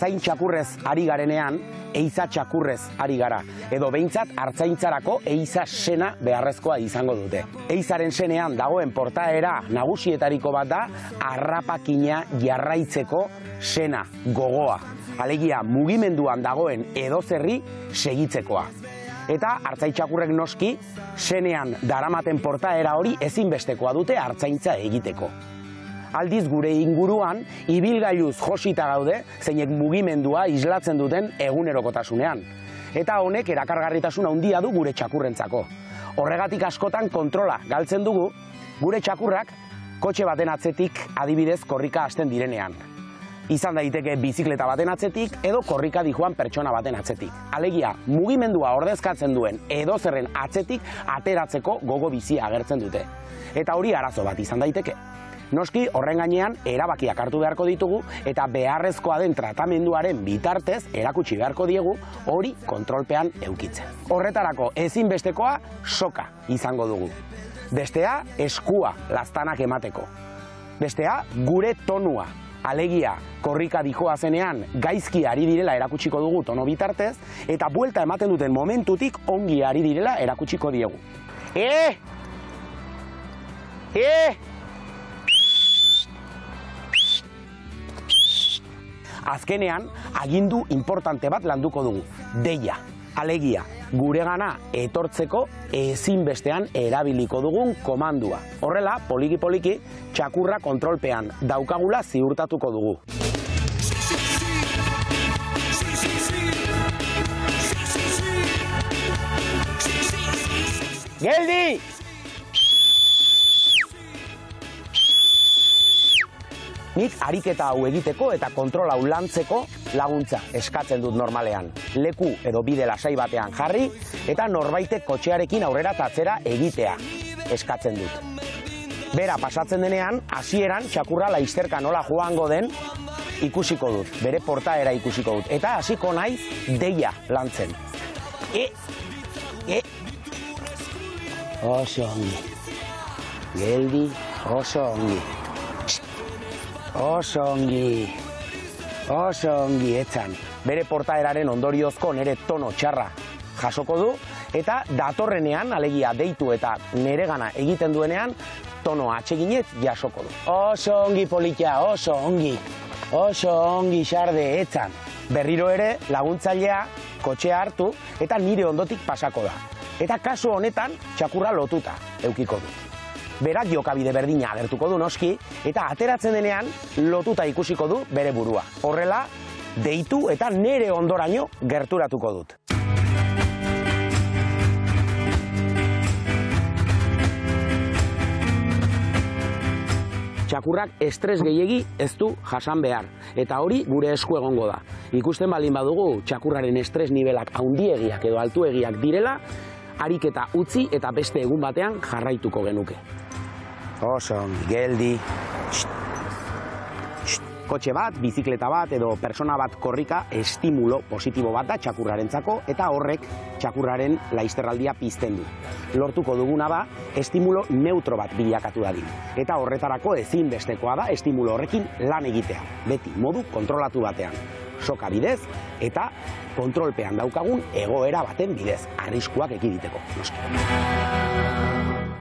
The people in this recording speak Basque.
artzain txakurrez ari garenean, eiza txakurrez ari gara. Edo behintzat artzaintzarako eiza sena beharrezkoa izango dute. Eizaren senean dagoen portaera nagusietariko bat da harrapakina jarraitzeko sena, gogoa. Alegia mugimenduan dagoen edozerri segitzekoa. Eta artzain txakurrek noski senean daramaten portaera hori ezinbestekoa dute artzaintza egiteko. Aldiz gure inguruan ibilgailuz josita gaude zeinek mugimendua islatzen duten egunerokotasunean. Eta honek erakargarritasun handia du gure txakurrentzako. Horregatik askotan kontrola galtzen dugu gure txakurrak kotxe baten atzetik adibidez korrika hasten direnean. Izan daiteke bizikleta baten atzetik edo korrika dijoan pertsona baten atzetik. Alegia, mugimendua ordezkatzen duen edozerren atzetik ateratzeko gogo bizia agertzen dute. Eta hori arazo bat izan daiteke. Noski, horren gainean, erabakiak hartu beharko ditugu eta beharrezkoa den tratamenduaren bitartez erakutsi beharko diegu hori kontrolpean eukitzen. Horretarako ezinbestekoa soka izango dugu. Bestea, eskua laztanak emateko. Bestea, gure tonua. Alegia, korrika dijoa zenean gaizki ari direla erakutsiko dugu tono bitartez eta buelta ematen duten momentutik ongi ari direla erakutsiko diegu. Azkenean, agindu importante bat landuko dugu, deia. Alegia, guregana etortzeko ezinbestean erabiliko dugun komandua. Horrela, poliki-poliki, txakurra kontrolpean daukagula ziurtatuko dugu. Geldi! Nik ariketa hau egiteko eta kontrol hau lantzeko laguntza eskatzen dut normalean. Leku edo bide lasai batean jarri eta norbaitek kotxearekin aurrera eta atzera egitea eskatzen dut. Bera pasatzen denean, hasieran txakurra laizterka nola joango den ikusiko dut, bere portaera ikusiko dut. Eta hasiko naiz deia lantzen. Oso ongi. Geldi, oso ongi. Oso ongi etzan. Bere portaeraren ondoriozko nere tono txarra jasoko du, eta datorrenean, alegia deitu eta neregana egiten duenean, tono atseginez jasoko du. Oso ongi politia, oso ongi xarde etzan. Berriro ere laguntzailea kotxea hartu eta nire ondotik pasako da. Eta kasu honetan txakurra lotuta eukiko du. Berak jokabide berdina agertuko du noski, eta ateratzen denean lotuta ikusiko du bere burua. Horrela, deitu eta nere ondoraino gerturatuko dut. Txakurrak estres gehiegi ez du jasan behar, eta hori gure esku egongo da. Ikusten baldin badugu txakurraren estres nibelak handiegiak edo altuegiak direla, ariketa utzi eta beste egun batean jarraituko genuke. Oso ongi, geldi. Kotxe bat, bizikleta bat edo persona bat korrika estimulo positibo bat da txakurrarentzako eta horrek txakurraren laizterraldia pizten du. Lortuko duguna da estimulo neutro bat bilakatu dadin. Eta horretarako ezinbestekoa da estimulo horrekin lan egitea. Beti modu kontrolatu batean. Soka bidez eta kontrolpean daukagun egoera baten bidez. Arriskuak ekiditeko, noski.